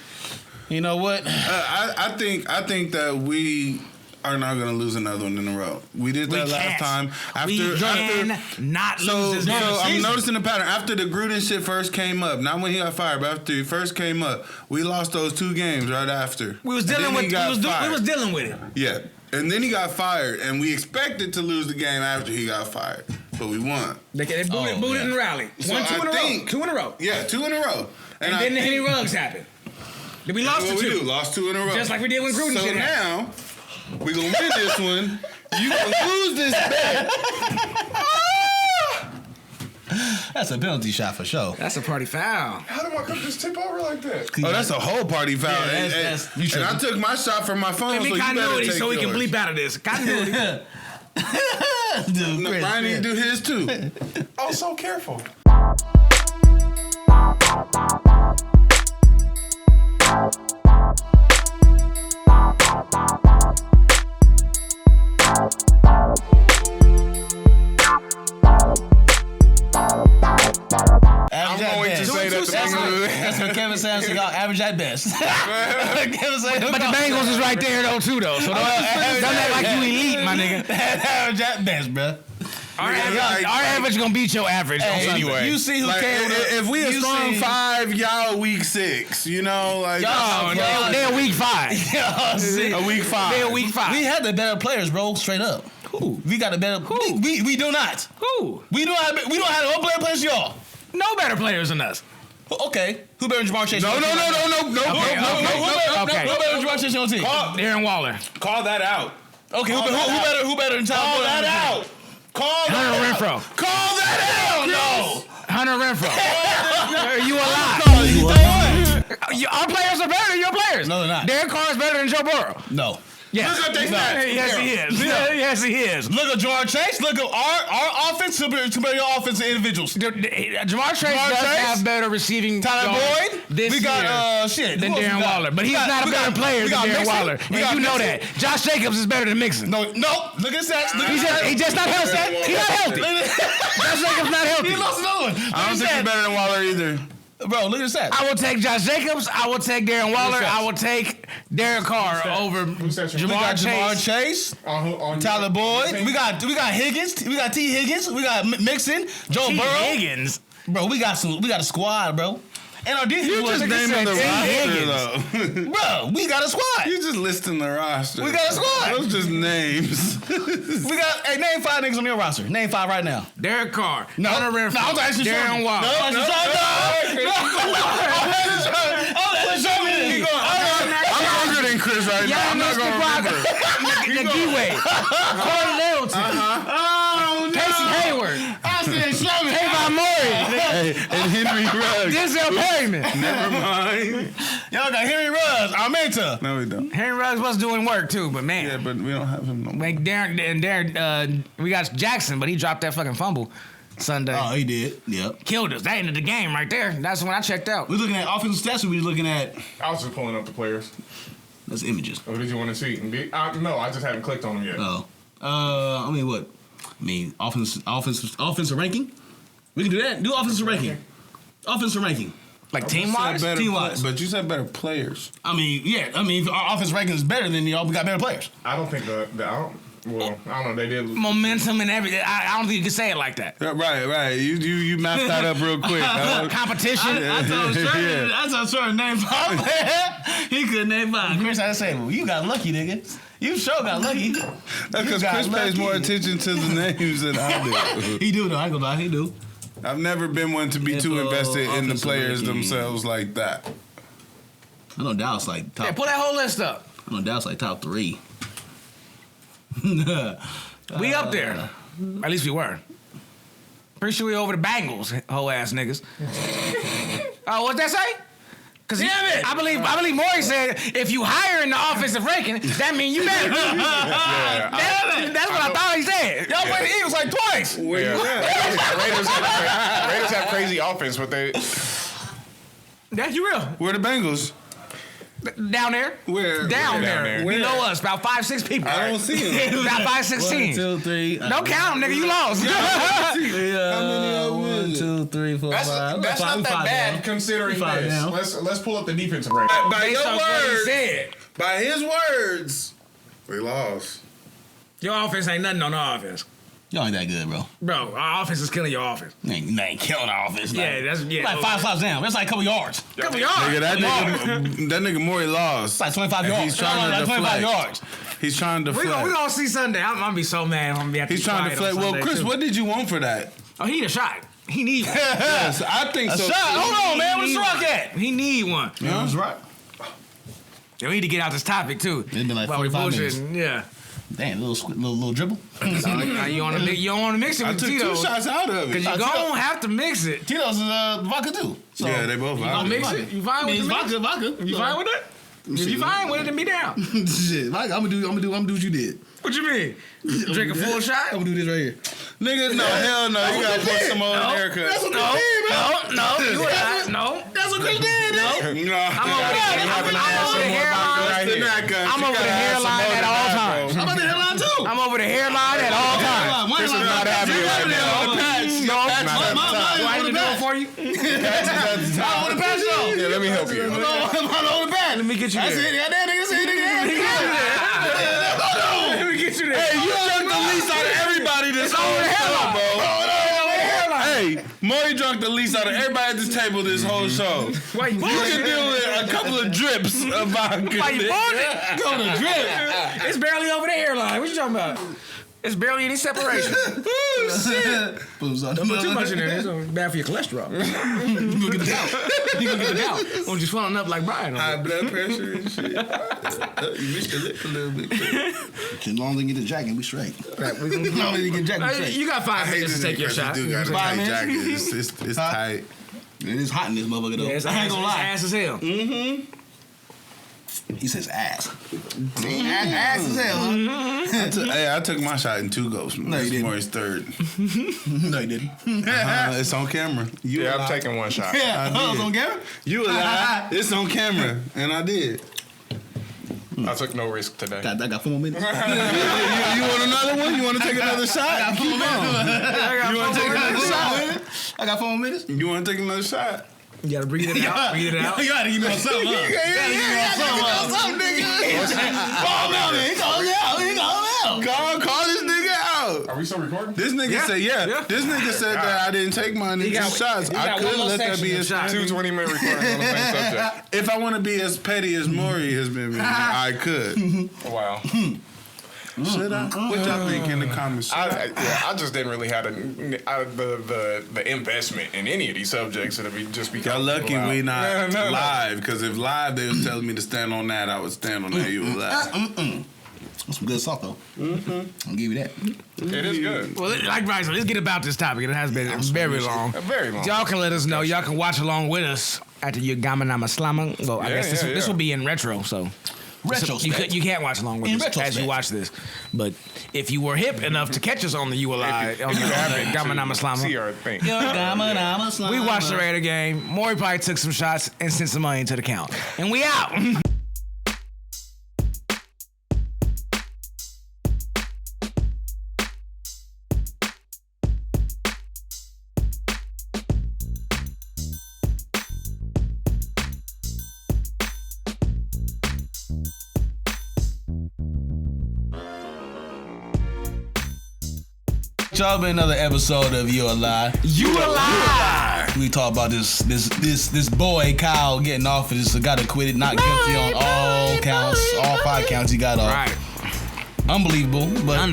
You know what? I think that we are not gonna lose another one in a row. We did that last time. We can not lose this So game. I'm noticing the pattern. After the Gruden shit first came up, not when he got fired, but after he first came up, we lost those 2 games right after. We was dealing with it. Yeah. And then he got fired, and we expected to lose the game after he got fired. But we won. They booted and rallied. So Won 2 in a row. 2 in a row. Yeah, 2 in a row. And then the Henry Ruggs happened. Then we lost the 2. We lost 2 in a row. Just like we did when Gruden So shit happened. now, we going to win this one. You going to lose this bet. That's a penalty shot for sure. That's a party foul. How did my cup just tip over like that? Oh, that's a whole party foul. Yeah, and I took my shot from my phone, Give me so you better continuity take so we can yours. bleep out of this. Continuity. Dude, No, Chris, Brian need to do his too. Oh, so careful. I'm going to say that the Bengals. That's what Kevin says. Y'all average at best. Kevin said, But the Bengals is right there though too though. So don't act like you elite, my nigga. average at best, bro. Our average gonna beat your average on Sunday. anyway. You see who Like, came. if we a you strong see- 5, y'all week 6. You know, like They're week 5. Y'all see. a week 5. They're week 5. We had the better players, bro. Straight up. Who? We got the better. Who? We do not. Who? We don't have one player players than y'all. No better players than us. Okay. Who better than Jamar Chase? No. Who better than Jamar Chase on your team? Darren Waller. Call that out. Okay. Who better than Tyler Call Boyd? that out. Call Hunter that out. Renfro. Call that out. No. Hunter Renfro. You a lie. Our players are better than your players. No, they're not. Derek Carr is better than Joe Burrow. No. Yes. Look at they stats. Yes, he is. Yes, he is. Look at Jamar Chase. Look at our offense compared to your offensive individuals. Jamar Chase does have better receiving Tyler yards Boyd. this We got year than Darren Waller. But he's not a better player than Darren Waller. And you know that. Josh Jacobs is better than Mixon. No. Look at stats. He just not healthy. He's not healthy. Josh Jacobs not healthy. He lost another one. I don't think he's better than Waller either. Bro, look at the stats. I will take Josh Jacobs. I will take Darren Waller. I will take Derek Carr over Jamar Chase. Tyler Boyd. We got Higgins. We got T. Higgins. We got Mixon. Joe Burrow. Higgins. Bro, we got a squad, bro. And our defense You was just naming the roster, though. bro, we got a squad. You just listing the roster. We got a squad. Those just names. We got, name 5 niggas on your roster. Name 5 right now. Derek Carr. No. Hunter Renfro. No, I'm asking Darren you. Waller. I'm younger than Chris right now. I'm not going to remember. Nagiwe. Corey Littleton. Casey Hayward. Kayvon Murray. And Henry Ruggs. Denzel Perryman. Never mind. Y'all got Henry Ruggs, Armenta. No, we don't. Henry Ruggs was doing work too, but man. Yeah, but we don't have him no more. Like Darren, we got Jackson, but he dropped that fucking fumble. Sunday. Oh, he did. Yep. Killed us. That ended the game right there. That's when I checked out. We're looking at offensive stats. Or we looking at I was just pulling up the players. that's images. What did you want to see? No, I just haven't clicked on them yet. Oh. I mean what? I mean offensive ranking. We can do that. Do offensive ranking. Offensive ranking. Like team-wise? Team-wise. But you said better players. I mean, yeah. I mean, our offensive ranking is better than y'all. We got better players. I don't think I don't know. They did Momentum and everything. I don't think you can say it like that. Right. You mapped that up real quick. Competition. I thought I was trying to name 5. He couldn't name 5. Chris had to say, well, you got lucky, nigga. You sure got lucky. That's because Chris pays more attention to the names than I do. He do, though. I ain't gonna lie. He do. I've never been one to be too invested in the players themselves like that. I know Dallas like top. Yeah, pull that whole list up. I know Dallas like top 3. We up there. At least we were. Pretty sure we over the Bengals, whole ass niggas. Oh, what'd that say? Cause I believe Maury said if you higher in the offensive ranking, that means you better. That's what I thought he said. Y'all played the Eagles like twice. Raiders have crazy offense, but they. That's you real. Where the Bengals? Down there. Where? Down there. Where? Below us, about 5-6 people. I don't see them. About 5-6 teams. 1, 2, 3. Don't count them, nigga. You lost. How many 1, 2, 3, 4, 5. That's not that bad considering this. Let's pull up the defensive rating. By Based your off what he words, said. by his words, we lost. Your offense ain't nothing on the offense. Y'all ain't that good, bro. Bro, our offense is killing your offense. Ain't killing our offense. Yeah, that's like 5 slots down. That's like a couple yards. Couple yards. Nigga, that nigga Maury lost. It's like 25 yards. He's trying to deflect. 25 yards. He's trying to We deflect. gonna see Sunday. I'm gonna be so mad. I'm gonna be at the He's trying to deflect. Well, Chris, what did you want for that? Oh, he need a shot. He need one. Yes, I think A so. shot. Hold on, man. Where's the rock at? He need one. Yeah, that's right. Yeah, we need to get out this topic too. It's been like While we 45 minutes. bullshitting. Yeah. Damn, little dribble. You want to mix it I with took 2 Tito's. shots out of Cause it. you gonna have to mix it. Tito's is vodka too. So Yeah, they both You vodka. gonna mix it? You fine with it's the mix? vodka. You fine with it? If you fine with it, then be down. Shit, vodka. I'm gonna do what you did. What you mean? Drink a full shot? I'm gonna do this right here. Nigga, no, hell no. You gotta put some on the haircut. That's what Chris did, bro. No, you not. No. That's what Chris did. No. I'm over the hairline at all times. I'm about the hairline too. I'm over the hairline at all times. Chris is not happy right now. No, do I need to do it for you? I want to pass it on. Yeah, let me help you. I'm on the back. Let me get you That's there. it. Goddamn, nigga. See, nigga. Let me get you there. Hey, you drunk the least out of everybody this whole show, bro. Hey, Maury drunk the least out of everybody at this table this whole show. Why you You can deal with a couple of drips of vodka. Why you bought it? Go to drip. It's barely over the hairline. What you talking about? It's barely any separation. Oh, shit. Don't put too much in there. It's bad for your cholesterol. You gonna get the gout. You gonna get the gout. Won't you swelling up like Brian? High blood pressure and shit. You missed the lip a little bit. As long as you get the jacket, we straight. As long as you get the jacket, we straight. You got 5 minutes to take your shot. You got a 5 tight minutes? jacket. It's tight. It is hot in this motherfucker though. Yeah, I ain't gonna lie. ass as hell. He says ass. Ass as hell, huh? I took my shot in 2 goes. No, you didn't. Maury's third. No, you didn't. It's on camera. Yeah, I'm taking one shot. Yeah, I was on camera. You a lie. It's on camera, and I did. I took no risk today. I got 4 more minutes. You want another one? You want to take another shot? I got 4 minutes. You want to take another shot? I got 4 more minutes. You want to take another shot? You gotta breathe it out. Breathe it out. You gotta give me something, huh? You gotta give me something, nigga. Call him out, man. He called me out. He called me out. Call this nigga out. Are we still recording? This nigga said, yeah. This nigga said that I didn't take mine in 2 shots. I could let that be his shot. 2 20-minute recordings on the same subject. If I want to be as petty as Maury has been, I could. Wow. Should I? What y'all think in the comments? I just didn't really have the investment in any of these subjects that we just be. Y'all lucky we not No. live, because if live they was telling me to stand on that, I would stand on that. You was live. That's some good salt, though. I'll give you that. It is good. Well, like Bryce, let's get about this topic. It has been very long. Very long. Y'all can let us know. Y'all can watch along with us after your Gama Nama Slama. Well, I guess this will be in retro, so. Retrospect. You can't watch along with us as you watch this. But if you were hip enough to catch us on the ULI, on the Gamanama Slama, we watched the Raider game. Maury probably took some shots and sent some money into the account. And we out. Y'all been another episode of You Alive. You Alive. We talk about this boy Kyle getting off of this, got acquitted, not guilty on all counts, all 5 counts he got off. Right. Unbelievable, but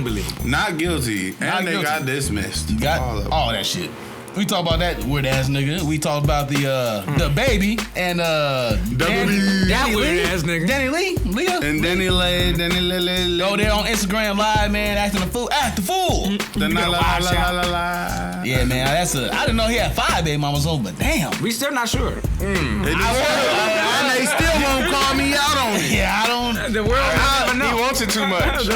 not guilty, and they got dismissed. You got all that shit. We talk about that weird ass nigga. We talk about the baby and Dababy. That weird ass nigga. Danileigh. And Danileigh. Go there on Instagram Live, man, acting a fool. Act the fool. Yeah, man, I didn't know he had 5 baby mamas on, but damn. We still not sure. And they still won't call me out on it. Yeah, I don't. The world never know. He wants it too much. He's so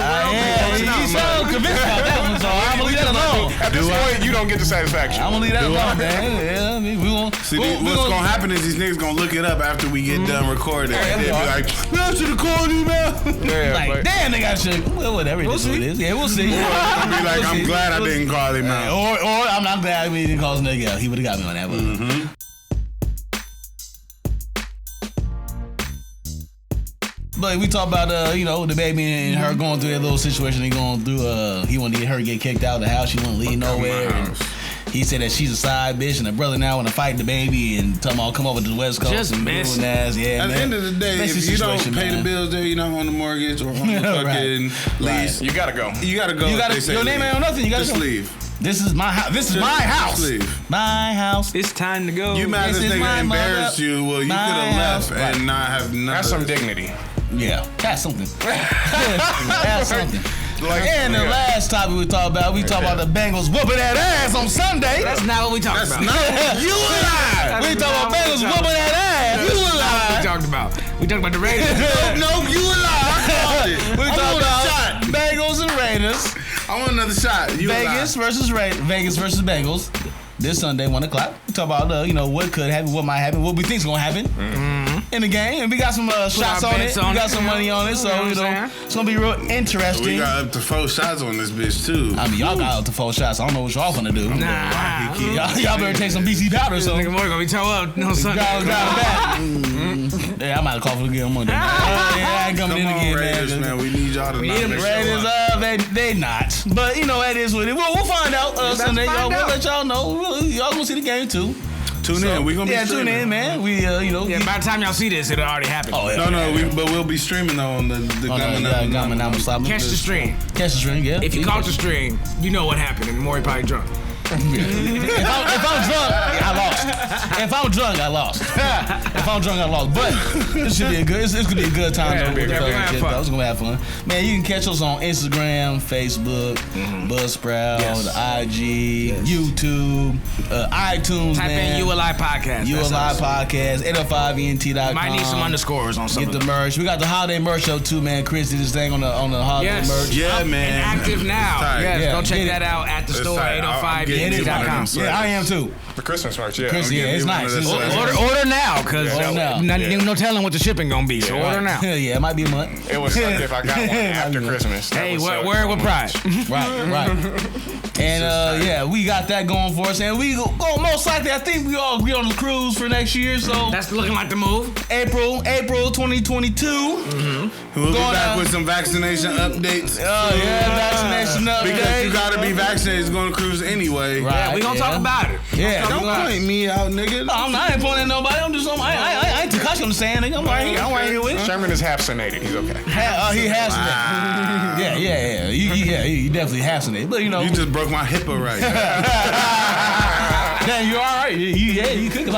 convinced about that one, so I'm gonna leave that alone. At this point, you don't get the satisfaction. I'm gonna leave that alone, man. Yeah, I mean, what's gonna happen is these niggas gonna look it up after we get done recording. And they'll be like, I should have called you, man. Like, damn, they got shit. Well, whatever it is. Yeah, we'll see. I'll be like, I'm glad I didn't call him out. Or I'm not glad we didn't call his nigga out. He would have got me on that one. But we talk about the baby and her going through that little situation they going through. He wanted her to get kicked out of the house. She wouldn't leave nowhere. And he said that she's a side bitch and the brother now want to fight the baby and tell him I'll come over to the West Coast. Just messing. At the end of the day, if you don't pay the bills there, you're not on the mortgage or on the fucking lease. You gotta go. You gotta go. Your name ain't on nothing. You gotta just leave. This is my house. This is my house. My house. It's time to go. You mad this nigga embarrassed you? Well, you could have left and not have nothing. That's some dignity. Yeah, that's something. That's something. And the last topic we talk about the Bengals whooping that ass on Sunday. That's not what we talked about. You alive. We talk about Bengals whooping that ass. You alive. We talked about the Raiders. No, you alive. We talk about Bengals and Raiders. I want another shot. Vegas versus Bengals. This Sunday, 1 o'clock. We talk about what could happen, what might happen, what we think's gonna happen in the game, and we got some shots on it. We got some money on it, so it's gonna be real interesting. We got up to 4 shots on this bitch too. I mean, y'all got up to 4 shots. I don't know what y'all gonna do. Nah, y'all better take some BC powder. So nigga more gonna be toe up on Sunday. Yeah, I might have called for the game Monday. I ain't coming in again, Raiders, man. We need y'all to not the Raiders. They not, but it is what it is. We'll find out Sunday. We'll let y'all know. Y'all gonna see the game too. Tune in. We gonna be streaming. Tune in, man. We by the time y'all see this, it'll already happen. Oh yeah. But we'll be streaming on the Gamanama Slama. Catch the stream. Yeah. If you caught the stream, you know what happened, and Maury probably drunk. If I'm drunk, I lost. If I'm drunk, I lost. But this should be it's gonna be a good time. We're gonna have fun. Man, you can catch us on Instagram, Facebook, Buzzsprout, IG, YouTube, iTunes. Type in ULI Podcast. ULI Podcast. 805ENT.com. Might need some underscores on something. Get the merch. We got the holiday merch up too, man. Chris did this thing on the holiday merch. Yeah, man. And active now. Yes, go check that out at the store. 805ENT.com. Yeah, I am too. The Christmas merch, yeah. It's nice. Order now, because no telling what the shipping gonna be. So order now. Yeah, it might be a month. It was like if I got one after Christmas. Hey, word with pride. Right. And we got that going for us, and we go most likely. I think we all be on the cruise for next year. So that's looking like the move. April 2022. We'll be back with some vaccination updates. Vaccination updates. Because you gotta be vaccinated. It's going to cruise anyway. Right. Yeah, we gonna talk about it. Yeah. Don't point me out, nigga. No, I ain't pointing at nobody. I'm just I ain't Takashi on the sand, nigga. I'm right here with him. Sherman is half senated. He's okay. He has senated. Yeah. He definitely has senated. But you just broke my hippo right now. Damn, you all right? You could. You can't tell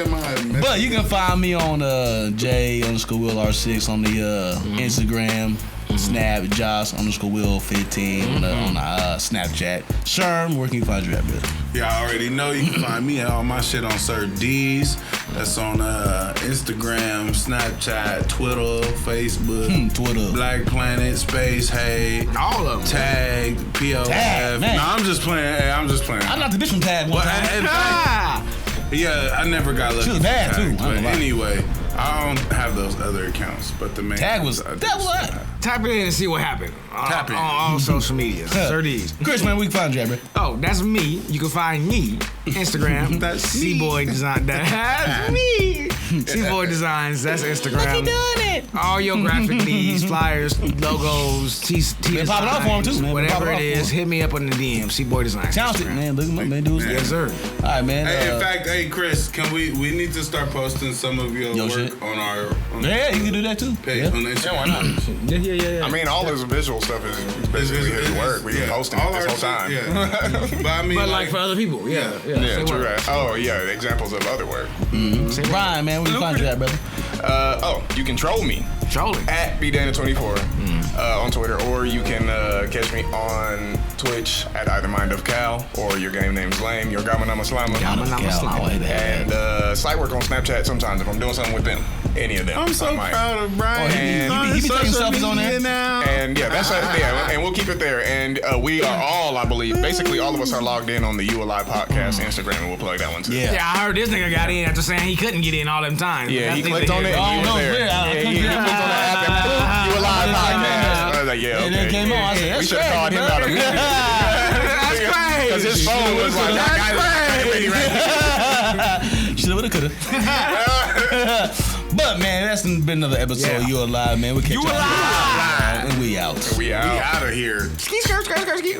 my message. But you can find me on J_Will R6 on the Instagram. Snap, Josh_Will15 on the Snapchat. Sherm, where can you find you at, brother? Y'all already know you can find me and all my shit on Sir D's. That's on Instagram, Snapchat, Twitter, Facebook, Twitter, Black Planet, Space, Hey, all of them. Tag, POF. Man. No, I'm just playing. Hey, I'm just playing. I knocked the bitch from Tag one time. Yeah, I never got lucky. She was bad Tag, too. But anyway, I don't have those other accounts, but the main Tag was that was. Type it in and see what happened. Tap in. On all social media. Sir D's. Chris, man, we can find you at, bro. Oh, that's me. You can find me. Instagram. That's C-Boy Design. That's me. C-Boy Designs. That's Instagram. Look, he doing it. All your graphic needs, flyers, logos, T Been popping off for him too, man. Whatever it is, hit me up on the DM. C-Boy Designs. Talented, man. Look at my man, dudes. Yes, sir. All right, man. Hey, in fact, hey Chris, can we need to start posting some of your work shit. on our Yeah, you can do that too. page on Instagram. Yeah, why not? Yeah. I mean, all this visual stuff is basically his work. We posting it this whole time. Yeah. But I mean, But like for other people, yeah. Yeah, true. Oh, yeah, examples of other work. Brian, man, where you find you at, brother? You can troll me Trolling. at BDana24 on Twitter, or you can catch me on Twitch at either Mind of Cal or Your Game Name's Lame, Your Gamanama Slama. And slight work on Snapchat sometimes if I'm doing something with them. Any of them. I'm so I might. proud of Brian. He be taking selfies on there now. And yeah, that's and we'll keep it there. And we are all, I believe, basically all of us are logged in on the You Alive podcast Instagram, and we'll plug that one too. Yeah. Yeah, I heard this nigga got in after saying he couldn't get in all them times. Yeah, he That's clicked on it and he was there. He clicked on the app and boom, You Alive podcast. I was like, yeah, okay. And then came on. I said, We that's should have called him out immediately. That's crazy. Because his phone was like, Shoulda, woulda, coulda. But man, that's been another episode of You Alive, man. We catch You y'all. Alive. And we out. We out. We out of here. Ski, skirt.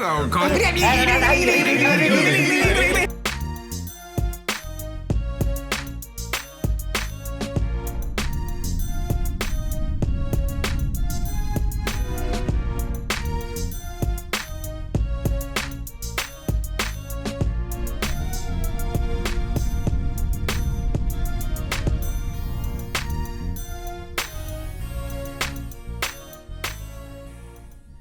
Oh, call